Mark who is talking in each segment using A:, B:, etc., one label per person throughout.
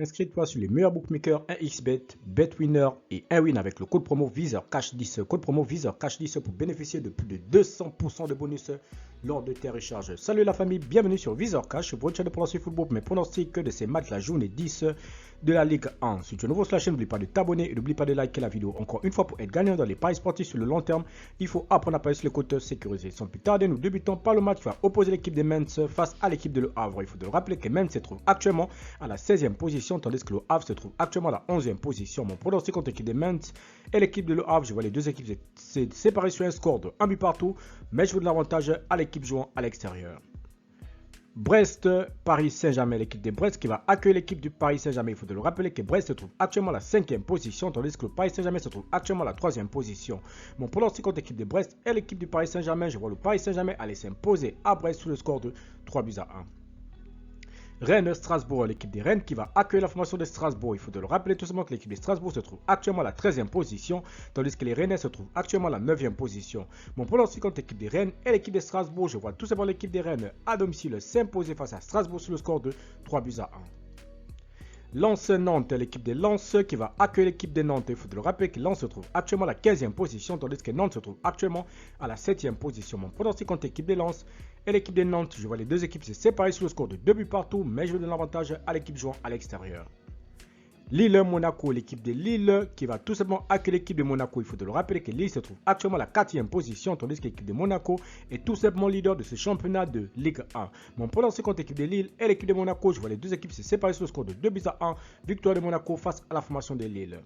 A: Inscris-toi sur les meilleurs bookmakers 1xBet, BetWinner et 1win avec le code promo VISEURCASH10. Code promo VISEURCASH10 pour bénéficier de plus de 200% de bonus lors de tes recharges. Salut la famille, bienvenue sur VISEURCASH, votre chaîne de pronostic football pour mes pronostics de ces matchs la journée 10 de la Ligue 1. Si tu es nouveau sur la chaîne, n'oublie pas de t'abonner et n'oublie pas de liker la vidéo. Encore une fois, pour être gagnant dans les paris sportifs sur le long terme, il faut apprendre à parier sur les côtes sécurisées. Sans plus tarder, nous débutons par le match qui va opposer l'équipe de Mainz face à l'équipe de Le Havre. Il faut te rappeler que Mainz se trouve actuellement à la 16e position, tandis que Le Havre se trouve actuellement à la 11e position. Mon pronostic contre l'équipe de Mainz et l'équipe de Le Havre, je vois les deux équipes se séparer sur un score de 1 but partout, mais je veux de l'avantage à l'équipe jouant à l'extérieur. Brest, Paris Saint-Germain, l'équipe de Brest qui va accueillir l'équipe du Paris Saint-Germain. Il faut te le rappeler que Brest se trouve actuellement à la 5e position, tandis que le Paris Saint-Germain se trouve actuellement à la 3e position. Mon pronostic contre l'équipe de Brest et l'équipe du Paris Saint-Germain, je vois le Paris Saint-Germain aller s'imposer à Brest sous le score de 3 buts à 1. Rennes-Strasbourg, l'équipe de Rennes qui va accueillir la formation de Strasbourg. Il faut te le rappeler tout simplement que l'équipe de Strasbourg se trouve actuellement à la 13e position, tandis que les Rennais se trouvent actuellement à la 9e position. Mon pronostic contre l'équipe de Rennes et l'équipe de Strasbourg, je vois tout simplement l'équipe de Rennes à domicile s'imposer face à Strasbourg sur le score de 3 buts à 1. Lens-Nantes, l'équipe de Lens qui va accueillir l'équipe de Nantes. Il faut te le rappeler que Lens se trouve actuellement à la 15e position, tandis que Nantes se trouve actuellement à la 7e position. Mon pronostic contre l'équipe de Lens et l'équipe de Nantes, je vois les deux équipes se séparer sur le score de 2 buts partout, mais je vais donner l'avantage à l'équipe jouant à l'extérieur. Lille-Monaco, l'équipe de Lille qui va tout simplement accueillir l'équipe de Monaco. Il faut te le rappeler que Lille se trouve actuellement à la 4e position, tandis que l'équipe de Monaco est tout simplement leader de ce championnat de Ligue 1. Mon pronostic contre l'équipe de Lille et l'équipe de Monaco, je vois les deux équipes se séparer sur le score de 2 buts à 1. Victoire de Monaco face à la formation de Lille.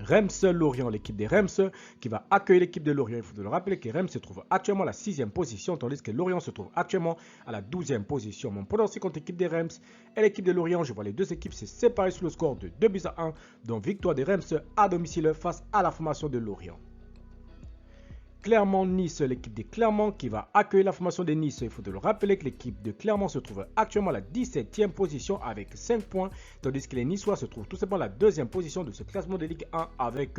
A: Reims-Lorient, l'équipe de Reims qui va accueillir l'équipe de Lorient. Il faut te le rappeler que Reims se trouve actuellement à la 6e position, tandis que Lorient se trouve actuellement à la 12e position. Mon pronostic contre l'équipe de Reims et l'équipe de Lorient, je vois les deux équipes se séparer sur le score de 2 buts à 1, dont victoire de Reims à domicile face à la formation de Lorient. Clermont-Nice, l'équipe de Clermont qui va accueillir la formation de Nice. Il faut te le rappeler que l'équipe de Clermont se trouve actuellement à la 17e position avec 5 points, tandis que les Niçois se trouvent tout simplement à la 2e position de ce classement de Ligue 1 avec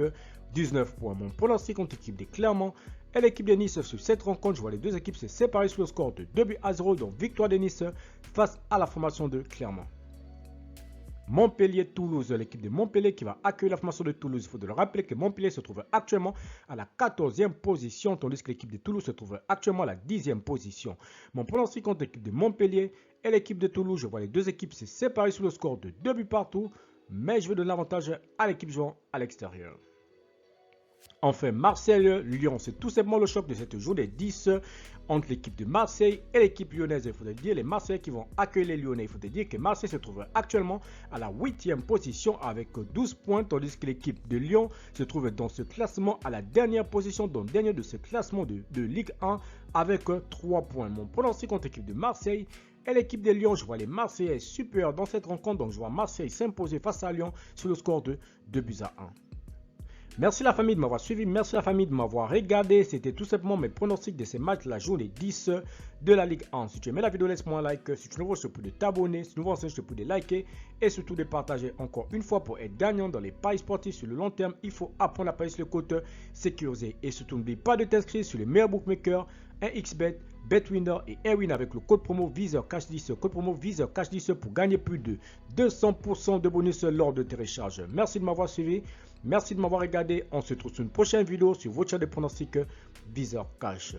A: 19 points. Mon pronostic contre l'équipe de Clermont et l'équipe de Nice sur cette rencontre, je vois les deux équipes se séparer sur le score de 2 buts à 0, donc victoire de Nice face à la formation de Clermont. Montpellier-Toulouse, l'équipe de Montpellier qui va accueillir la formation de Toulouse. Il faut le rappeler que Montpellier se trouve actuellement à la 14e position, tandis que l'équipe de Toulouse se trouve actuellement à la 10e position. Mon pronostic contre l'équipe de Montpellier et l'équipe de Toulouse, je vois les deux équipes se séparer sur le score de 2 buts partout, mais je vais donner l'avantage à l'équipe jouant à l'extérieur. Enfin, Marseille-Lyon, c'est tout simplement le choc de cette journée 10 entre l'équipe de Marseille et l'équipe lyonnaise. Il faut dire les Marseillais qui vont accueillir les Lyonnais. Il faut dire que Marseille se trouve actuellement à la 8e position avec 12 points, tandis que l'équipe de Lyon se trouve dans ce classement à la dernière position, donc dernier de ce classement de Ligue 1 avec 3 points. Mon pronostic contre l'équipe de Marseille et l'équipe de Lyon, je vois les Marseillais supérieurs dans cette rencontre, donc je vois Marseille s'imposer face à Lyon sur le score de 2 buts à 1. Merci la famille de m'avoir suivi, merci la famille de m'avoir regardé. C'était tout simplement mes pronostics de ces matchs de la journée 10 de la Ligue 1. Si tu aimais la vidéo, laisse-moi un like. Si tu es nouveau, je te prie de t'abonner. Si tu es nouveau, je te prie de liker. Et surtout de partager encore une fois pour être gagnant dans les paris sportifs sur le long terme. Il faut apprendre à parier sur le côte sécurisé. Et surtout, n'oublie pas de t'inscrire sur les meilleurs bookmakers 1xBet, BetWinner et 1win avec le code promo VISEURCASH10. Code promo VISEURCASH10 pour gagner plus de 200% de bonus lors de tes recharges. Merci de m'avoir suivi. Merci de m'avoir regardé. On se retrouve sur une prochaine vidéo sur votre chaîne de pronostics VISEURCASH.